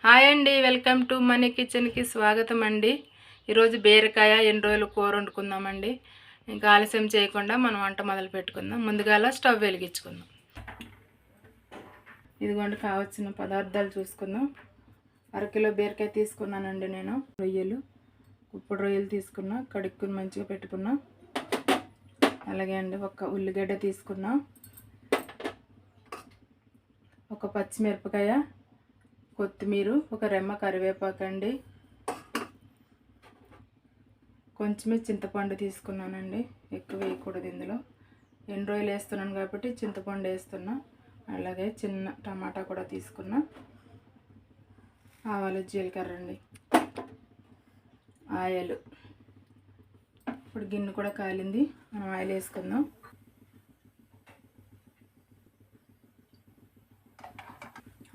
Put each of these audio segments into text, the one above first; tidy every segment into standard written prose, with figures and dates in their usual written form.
Hi అండి, welcome to money కిచెన్కి స్వాగతం అండి. ఈరోజు బీరకాయ ఎన్ని రోజులు కూర వండుకుందామండి. ఇంకా ఆలస్యం చేయకుండా మనం వంట మొదలు పెట్టుకుందాం. ముందుగా స్టవ్ వెలిగించుకుందాం. ఇదిగోండి కావాల్సిన పదార్థాలు చూసుకుందాం. అరకిలో బీరకాయ తీసుకున్నానండి నేను. ఉప్పుడు రొయ్యలు తీసుకున్నా, కడుక్కుని మంచిగా పెట్టుకున్నా. అలాగే అండి ఒక ఉల్లిగడ్డ తీసుకున్నా, ఒక పచ్చిమిరపకాయ, కొత్తిమీర, ఒక రెమ్మ కరివేపాకు అండి, కొంచెమే చింతపండు తీసుకున్నానండి. ఎక్కువ వేయకూడదు ఇందులో, ఎన్ని రోజులు వేస్తున్నాను కాబట్టి చింతపండు వేస్తున్నా. అలాగే చిన్న టమాటా కూడా తీసుకున్నా. ఆవాలు, జీలకర్ర అండి, ఆయిల్. ఇప్పుడు గిన్నె కూడా కాలింది, మనం ఆయిల్ వేసుకుందాం.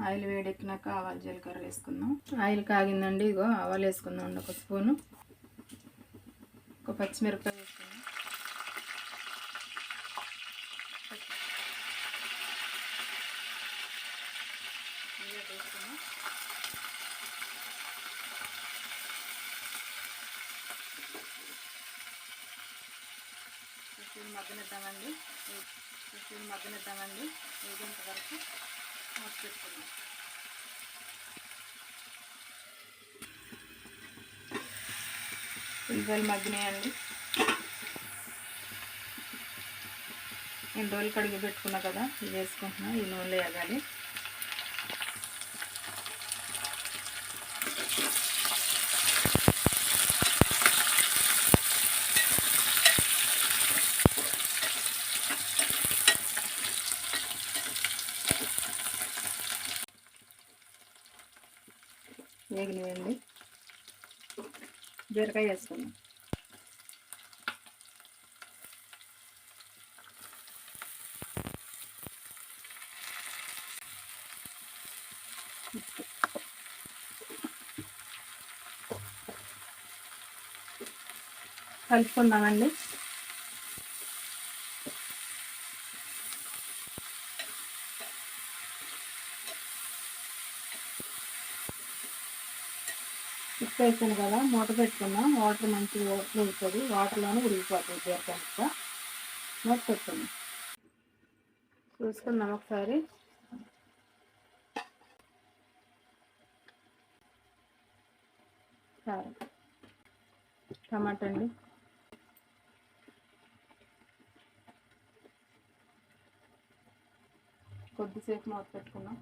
ఆయిల్ వేడెక్కినాక ఆవాలు, జీలకర్ర వేసుకుందాం. ఆయిల్ కాగిందండి, ఇగో ఆవాలు వేసుకుందాం అండి. ఒక స్పూను, ఒక పచ్చిమిరపకాయ వేసుకుందాం. వేసుకుందాం. మగ్గనిద్దామండి. వేగేంత వరకు మూత పెట్టుకుందాం. ఉల్లిపాయలు మగ్గినాయండి. ఎన్ని రోజులు కడిగి పెట్టుకున్నా కదా, ఇవి వేసుకుంటున్నా. ఈ నూనెలో వేగాలి. వేగినవండి, బీరకాయ వేసుకుందాం. కలుపుకుందామండి. ఉప్పు వేసాను కదా, మూత పెట్టుకున్నాం. వాటర్ మంచిగా ఉడుకుతుంది, వాటర్లోనే ఉడికిపోతుంది బీరకాయ ముక్క. మూత పెట్టుకున్నాం. చూసుకుందాం ఒకసారి. కారం, టమాటా అండి, కొద్దిసేపు మూత పెట్టుకున్నాం.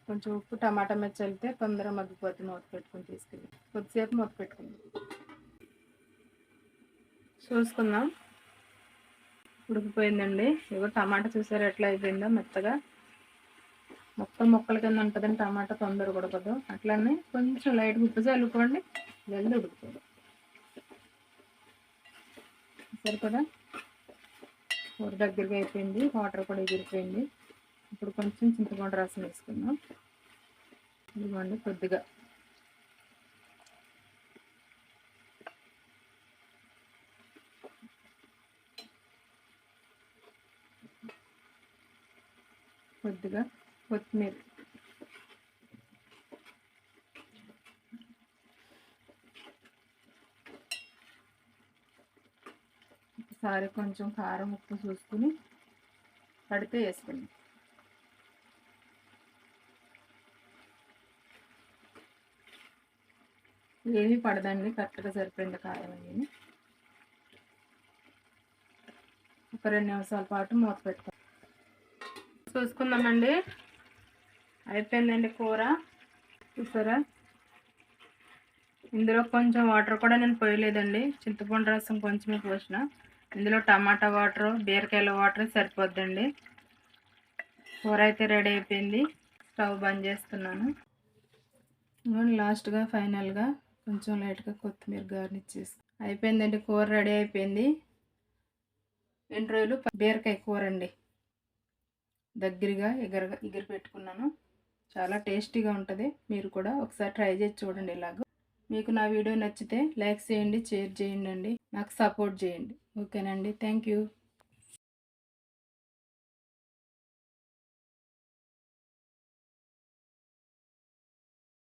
కొంచెం ఉప్పు టమాటా మీద చల్లితే తొందరగా మగ్గిపోతే మూత పెట్టుకుని తీసుకెళ్ళి కొద్దిసేపు మూత పెట్టుకుందాం. చూసుకుందాం. ఉడికిపోయిందండి. ఇగో టమాటా చూసారు ఎట్లా అయిపోయిందో, మెత్తగా మొత్తం ముక్కల కింద ఉంటుందండి. టమాటా తొందరగా ఉడకదు. అట్లనే కొంచెం లైట్గా ఉప్పు చల్లుకోండి, జల్దీ ఉడుకుతుంది. సరే కదా, కూర దగ్గరగా అయిపోయింది, వాటర్ కూడా ఎగిరిపోయింది. ఇప్పుడు కొంచెం చింతపండు రసం వేసుకుందాం. ఇదిగోండి కొద్దిగా. కొద్దిగా కొత్తిమీర. ఒకసారి కొంచెం కారం ఉప్పు చూసుకుని పడితే వేసుకుందాం. ఏమీ పడదండి, కరెక్ట్గా సరిపోయింది కారం అనేది. ఒక 2 నిమిషాల పాటు మూత పెట్టుకుందాం. చూసుకుందామండి. అయిపోయిందండి కూర. చూసారా, ఇందులో కొంచెం వాటర్ కూడా నేను పోయలేదండి. చింతపండు రసం కొంచెమే పోసిన. ఇందులో టమాటా వాటర్, బీరకాయల వాటర్ సరిపోద్దండి. కూర అయితే రెడీ అయిపోయింది. స్టవ్ బంద్ చేస్తున్నాను. లాస్ట్గా ఫైనల్గా కొంచెం లైట్గా కొత్తిమీర గార్నిష్ చేసి అయిపోయిందండి. కూర రెడీ అయిపోయింది. 2 రోజులు బీరకాయ కూర అండి. దగ్గరగా ఎగిరి పెట్టుకున్నాను. చాలా టేస్టీగా ఉంటుంది. మీరు కూడా ఒకసారి ట్రై చేసి చూడండి. ఇలాగ మీకు నా వీడియో నచ్చితే లైక్ చేయండి, షేర్ చేయండి, నాకు సపోర్ట్ చేయండి. ఓకేనండి, థ్యాంక్ యూ.